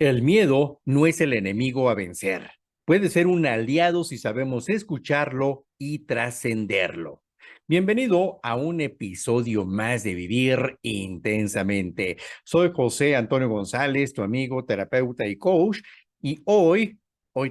El miedo no es el enemigo a vencer. Puede ser un aliado si sabemos escucharlo y trascenderlo. Bienvenido a un episodio más de Vivir Intensamente. Soy José Antonio González, tu amigo, terapeuta y coach, y hoy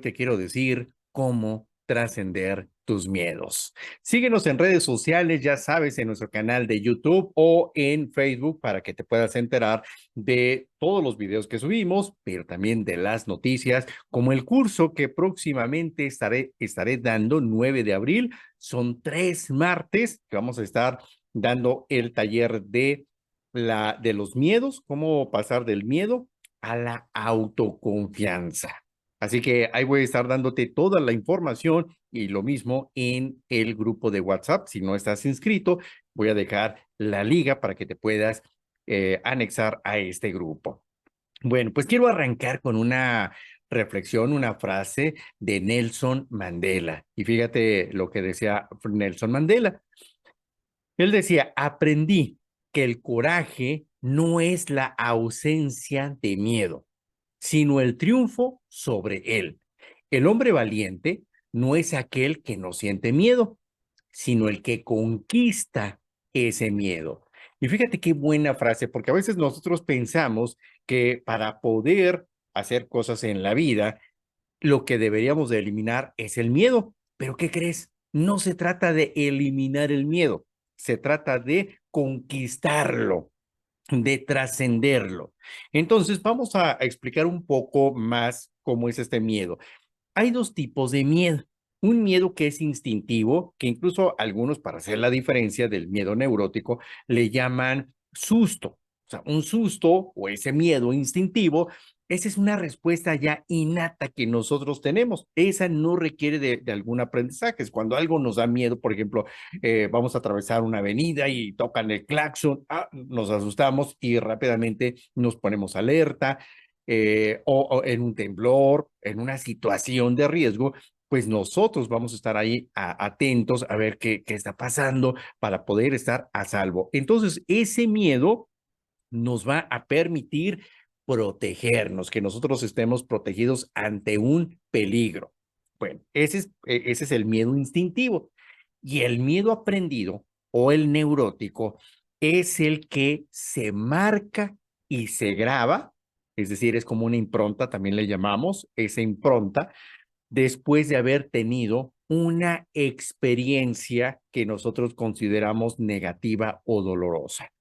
te quiero decir cómo trascender tus miedos. Síguenos en redes sociales, ya sabes, en nuestro canal de YouTube o en Facebook para que te puedas enterar de todos los videos que subimos, pero también de las noticias, como el curso que próximamente estaré dando 9 de abril. Son 3 martes que vamos a estar dando el taller de los miedos, cómo pasar del miedo a la autoconfianza. Así que ahí voy a estar dándote toda la información y lo mismo en el grupo de WhatsApp. Si no estás inscrito, voy a dejar la liga para que te puedas anexar a este grupo. Bueno, pues quiero arrancar con una reflexión, una frase de Nelson Mandela. Y fíjate lo que decía Nelson Mandela. Él decía, aprendí que el coraje no es la ausencia de miedo, sino el triunfo sobre él. El hombre valiente no es aquel que no siente miedo, sino el que conquista ese miedo. Y fíjate qué buena frase, porque a veces nosotros pensamos que para poder hacer cosas en la vida, lo que deberíamos de eliminar es el miedo. Pero ¿qué crees? No se trata de eliminar el miedo, se trata de conquistarlo, de trascenderlo. Entonces, vamos a explicar un poco más cómo es este miedo. Hay dos tipos de miedo. Un miedo que es instintivo, que incluso algunos, para hacer la diferencia del miedo neurótico, le llaman susto. O sea, un susto o ese miedo instintivo, esa es una respuesta ya innata que nosotros tenemos. Esa no requiere de algún aprendizaje. Es cuando algo nos da miedo, por ejemplo, vamos a atravesar una avenida y tocan el claxon, nos asustamos y rápidamente nos ponemos alerta, o en un temblor, en una situación de riesgo, pues nosotros vamos a estar ahí atentos a ver qué está pasando para poder estar a salvo. Entonces, ese miedo nos va a permitir protegernos, que nosotros estemos protegidos ante un peligro. Bueno, ese es el miedo instintivo. Y el miedo aprendido o el neurótico es el que se marca y se graba, es decir, es como una impronta, también le llamamos esa impronta, después de haber tenido una experiencia que nosotros consideramos negativa o dolorosa.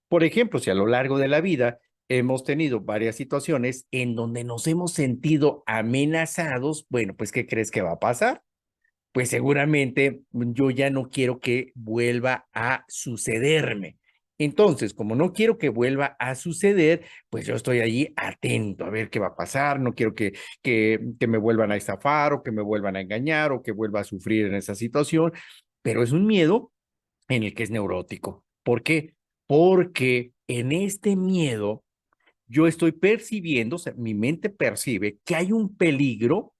Por ejemplo, si a lo largo de la vida hemos tenido varias situaciones en donde nos hemos sentido amenazados, bueno, pues ¿qué crees que va a pasar? Pues seguramente yo ya no quiero que vuelva a sucederme. Entonces, como no quiero que vuelva a suceder, pues yo estoy allí atento a ver qué va a pasar, no quiero que me vuelvan a estafar o que me vuelvan a engañar o que vuelva a sufrir en esa situación, pero es un miedo en el que es neurótico. ¿Por qué? Porque en este miedo yo estoy percibiendo, o sea, mi mente percibe que hay un peligro,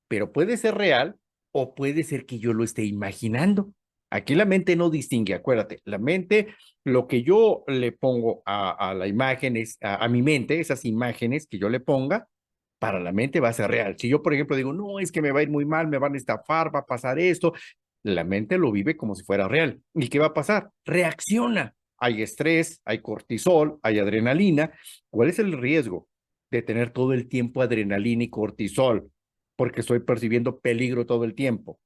pero puede ser real o puede ser que yo lo esté imaginando. Aquí la mente no distingue, acuérdate, la mente, lo que yo le pongo a la imagen, a mi mente, esas imágenes que yo le ponga, para la mente va a ser real. Si yo, por ejemplo, digo, no, es que me va a ir muy mal, me van a estafar, va a pasar esto, la mente lo vive como si fuera real. ¿Y qué va a pasar? Reacciona. Hay estrés, hay cortisol, hay adrenalina. ¿Cuál es el riesgo de tener todo el tiempo adrenalina y cortisol? Porque estoy percibiendo peligro todo el tiempo.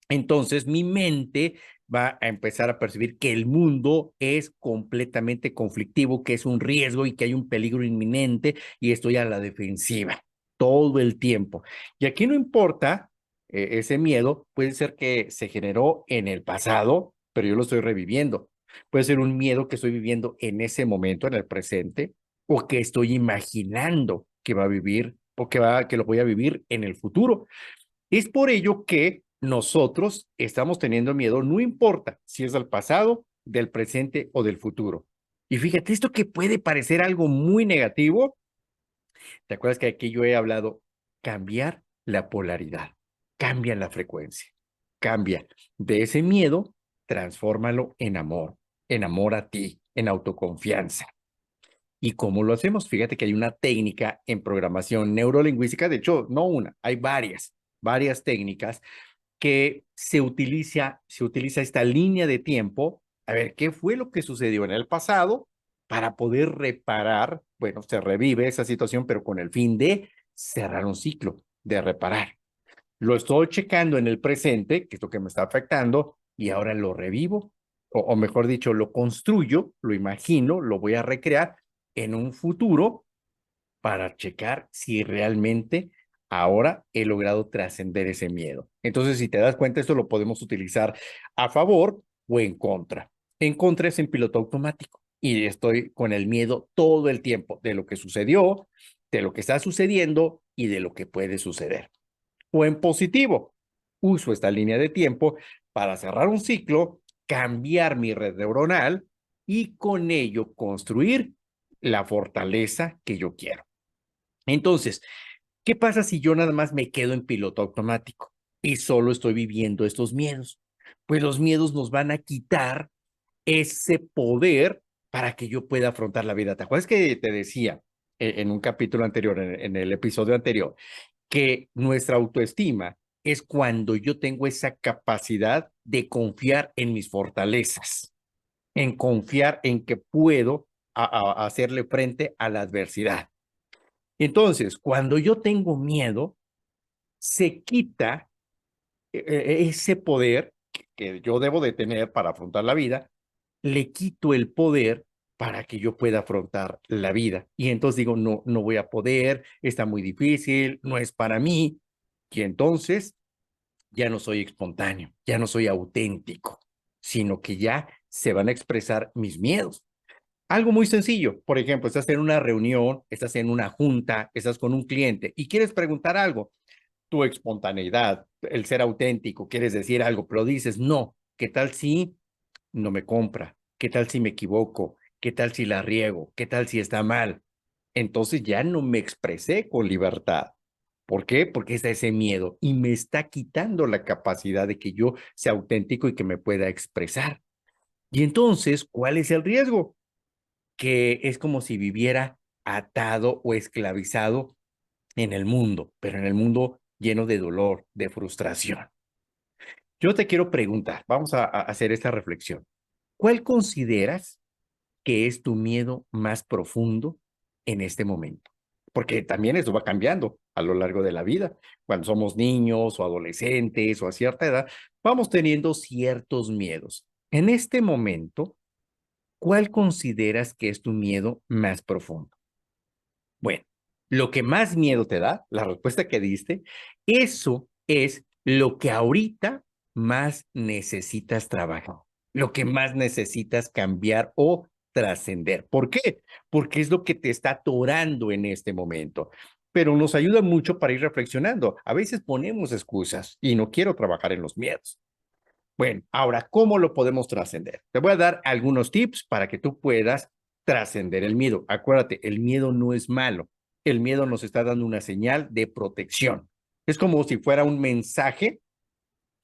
Entonces mi mente va a empezar a percibir que el mundo es completamente conflictivo, que es un riesgo y que hay un peligro inminente y estoy a la defensiva todo el tiempo. Y aquí no importa, ese miedo puede ser que se generó en el pasado, pero yo lo estoy reviviendo. Puede ser un miedo que estoy viviendo en ese momento, en el presente, o que estoy imaginando que va a vivir o que lo voy a vivir en el futuro. Es por ello que nosotros estamos teniendo miedo, no importa si es del pasado, del presente o del futuro. Y fíjate, esto que puede parecer algo muy negativo, ¿te acuerdas que aquí yo he hablado? Cambiar la polaridad, cambia la frecuencia, cambia de ese miedo, transfórmalo en amor a ti, en autoconfianza. ¿Y cómo lo hacemos? Fíjate que hay una técnica en programación neurolingüística, de hecho, no una, hay varias técnicas que se utiliza esta línea de tiempo, a ver qué fue lo que sucedió en el pasado para poder reparar, bueno, se revive esa situación, pero con el fin de cerrar un ciclo, de reparar. Lo estoy checando en el presente, que es lo que me está afectando, y ahora lo revivo, o mejor dicho, lo construyo, lo imagino, lo voy a recrear en un futuro para checar si realmente ahora he logrado trascender ese miedo. Entonces, si te das cuenta, esto lo podemos utilizar a favor o en contra. En contra es en piloto automático y estoy con el miedo todo el tiempo de lo que sucedió, de lo que está sucediendo y de lo que puede suceder. O en positivo, uso esta línea de tiempo para cerrar un ciclo, cambiar mi red neuronal y con ello construir la fortaleza que yo quiero. Entonces, ¿qué pasa si yo nada más me quedo en piloto automático y solo estoy viviendo estos miedos? Pues los miedos nos van a quitar ese poder para que yo pueda afrontar la vida. ¿Te acuerdas que te decía en un capítulo anterior, en el episodio anterior, que nuestra autoestima es cuando yo tengo esa capacidad de confiar en mis fortalezas, en confiar en que puedo hacerle frente a la adversidad? Entonces, cuando yo tengo miedo, se quita ese poder que yo debo de tener para afrontar la vida, le quito el poder para que yo pueda afrontar la vida. Y entonces digo, no, no voy a poder, está muy difícil, no es para mí. Y entonces ya no soy espontáneo, ya no soy auténtico, sino que ya se van a expresar mis miedos. Algo muy sencillo, por ejemplo, estás en una reunión, estás en una junta, estás con un cliente y quieres preguntar algo, tu espontaneidad, el ser auténtico, quieres decir algo, pero dices, no, ¿qué tal si no me compra? ¿Qué tal si me equivoco? ¿Qué tal si la riego? ¿Qué tal si está mal? Entonces ya no me expresé con libertad. ¿Por qué? Porque está ese miedo y me está quitando la capacidad de que yo sea auténtico y que me pueda expresar. Y entonces, ¿cuál es el riesgo? Que es como si viviera atado o esclavizado en el mundo, pero en el mundo lleno de dolor, de frustración. Yo te quiero preguntar, vamos a hacer esta reflexión. ¿Cuál consideras que es tu miedo más profundo en este momento? Porque también eso va cambiando a lo largo de la vida. Cuando somos niños o adolescentes o a cierta edad, vamos teniendo ciertos miedos. En este momento, ¿cuál consideras que es tu miedo más profundo? Bueno, lo que más miedo te da, la respuesta que diste, eso es lo que ahorita más necesitas trabajar, lo que más necesitas cambiar o trascender. ¿Por qué? Porque es lo que te está atorando en este momento. Pero nos ayuda mucho para ir reflexionando. A veces ponemos excusas y no quiero trabajar en los miedos. Bueno, ahora, ¿cómo lo podemos trascender? Te voy a dar algunos tips para que tú puedas trascender el miedo. Acuérdate, el miedo no es malo. El miedo nos está dando una señal de protección. Es como si fuera un mensaje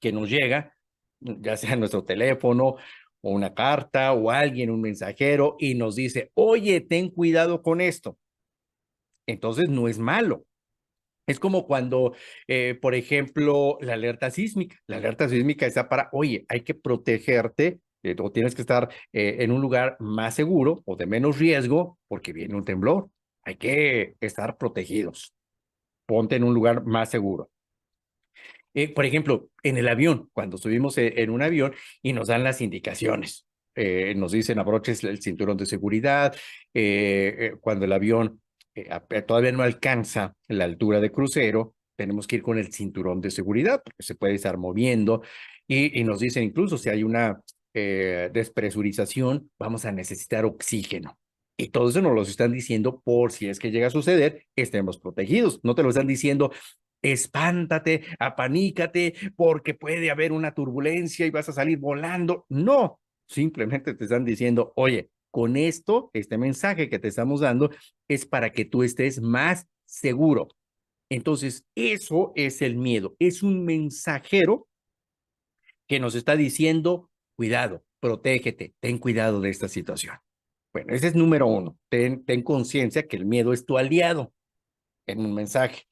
que nos llega, ya sea en nuestro teléfono o una carta o alguien, un mensajero, y nos dice, oye, ten cuidado con esto. Entonces no es malo. Es como cuando, por ejemplo, la alerta sísmica. La alerta sísmica está para, oye, hay que protegerte o tienes que estar en un lugar más seguro o de menos riesgo porque viene un temblor. Hay que estar protegidos. Ponte en un lugar más seguro. Por ejemplo, en el avión, cuando subimos en un avión y nos dan las indicaciones, nos dicen abroches el cinturón de seguridad, cuando el avión todavía no alcanza la altura de crucero, tenemos que ir con el cinturón de seguridad porque se puede estar moviendo y nos dicen incluso si hay una despresurización, vamos a necesitar oxígeno. Y todo eso nos lo están diciendo por si es que llega a suceder, estemos protegidos. No te lo están diciendo espántate, apanícate, porque puede haber una turbulencia y vas a salir volando. No, simplemente te están diciendo, oye, con esto, este mensaje que te estamos dando es para que tú estés más seguro. Entonces, eso es el miedo. Es un mensajero que nos está diciendo, cuidado, protégete, ten cuidado de esta situación. Bueno, ese es número uno. Ten conciencia que el miedo es tu aliado en un mensaje.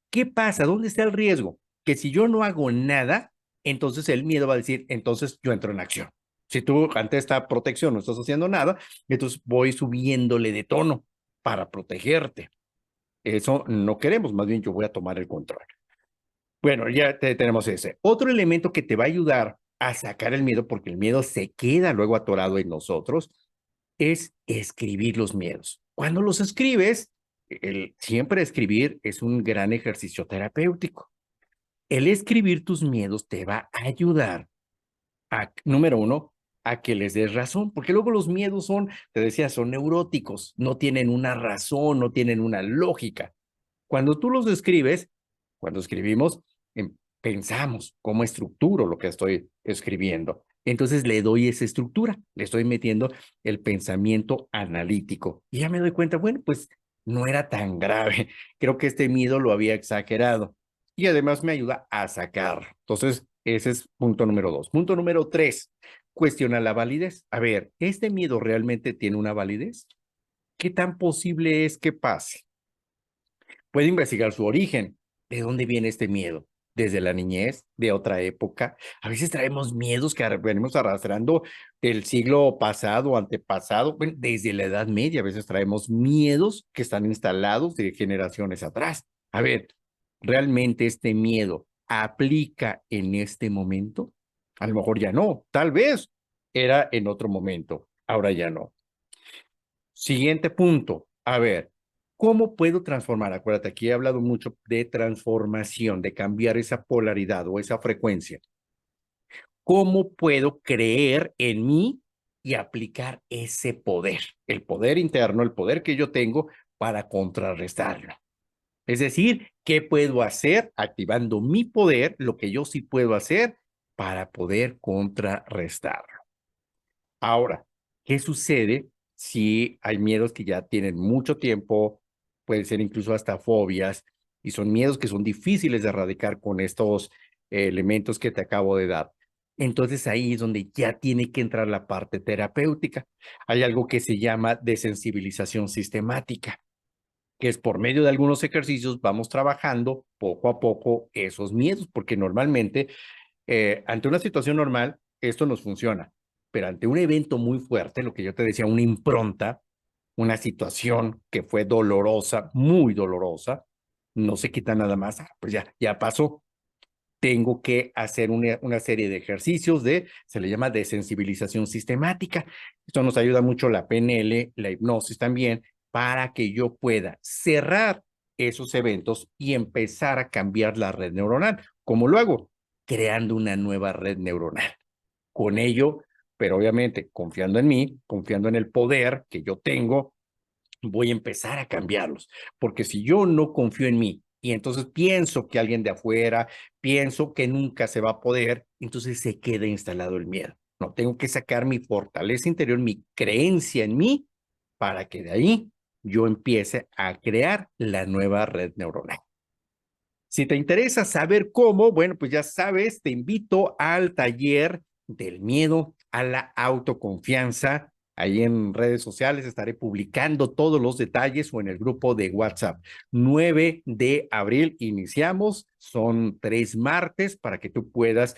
¿Qué pasa? ¿Dónde está el riesgo? Que si yo no hago nada, entonces el miedo va a decir, entonces yo entro en acción. Si tú ante esta protección no estás haciendo nada, entonces voy subiéndole de tono para protegerte. Eso no queremos, más bien yo voy a tomar el control. Bueno, ya tenemos ese. Otro elemento que te va a ayudar a sacar el miedo, porque el miedo se queda luego atorado en nosotros, es escribir los miedos. Cuando los escribes, siempre escribir es un gran ejercicio terapéutico. El escribir tus miedos te va a ayudar a, número uno, a que les des razón, porque luego los miedos son, te decía, son neuróticos, no tienen una razón, no tienen una lógica. Cuando tú los escribes, cuando escribimos, pensamos cómo estructuro lo que estoy escribiendo. Entonces le doy esa estructura, le estoy metiendo el pensamiento analítico. Y ya me doy cuenta, bueno, pues no era tan grave. Creo que este miedo lo había exagerado. Y además me ayuda a sacar. Entonces, ese es punto número dos. Punto número tres, cuestiona la validez. A ver, ¿este miedo realmente tiene una validez? ¿Qué tan posible es que pase? Puede investigar su origen. ¿De dónde viene este miedo? ¿Desde la niñez? ¿De otra época? A veces traemos miedos que venimos arrastrando del siglo pasado, antepasado, bueno, desde la Edad Media. A veces traemos miedos que están instalados de generaciones atrás. A ver, ¿realmente este miedo aplica en este momento? A lo mejor ya no, tal vez era en otro momento, ahora ya no. Siguiente punto. A ver, ¿cómo puedo transformar? Acuérdate, aquí he hablado mucho de transformación, de cambiar esa polaridad o esa frecuencia. ¿Cómo puedo creer en mí y aplicar ese poder, el poder interno, el poder que yo tengo para contrarrestarlo? Es decir, ¿qué puedo hacer activando mi poder, lo que yo sí puedo hacer para poder contrarrestarlo? Ahora, ¿qué sucede si hay miedos que ya tienen mucho tiempo? Pueden ser incluso hasta fobias, y son miedos que son difíciles de erradicar con estos elementos que te acabo de dar. Entonces ahí es donde ya tiene que entrar la parte terapéutica. Hay algo que se llama desensibilización sistemática, que es por medio de algunos ejercicios vamos trabajando poco a poco esos miedos, porque normalmente ante una situación normal, esto nos funciona, pero ante un evento muy fuerte, lo que yo te decía, una impronta, una situación que fue dolorosa, muy dolorosa, no se quita nada más, pues ya pasó. Tengo que hacer una serie de ejercicios se le llama desensibilización sistemática. Esto nos ayuda mucho la PNL, la hipnosis también, para que yo pueda cerrar esos eventos y empezar a cambiar la red neuronal. ¿Cómo lo hago? Creando una nueva red neuronal. Con ello, pero obviamente confiando en mí, confiando en el poder que yo tengo, voy a empezar a cambiarlos. Porque si yo no confío en mí y entonces pienso que alguien de afuera, pienso que nunca se va a poder, entonces se queda instalado el miedo. No, tengo que sacar mi fortaleza interior, mi creencia en mí, para que de ahí yo empiece a crear la nueva red neuronal. Si te interesa saber cómo, bueno, pues ya sabes, te invito al taller del miedo a la autoconfianza. Ahí en redes sociales estaré publicando todos los detalles o en el grupo de WhatsApp. 9 de abril iniciamos, son 3 martes para que tú puedas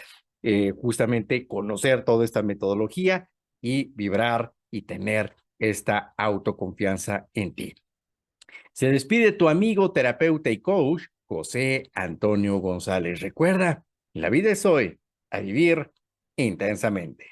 justamente conocer toda esta metodología y vibrar y tener esta autoconfianza en ti. Se despide tu amigo, terapeuta y coach, José Antonio González. Recuerda, la vida es hoy, a vivir intensamente.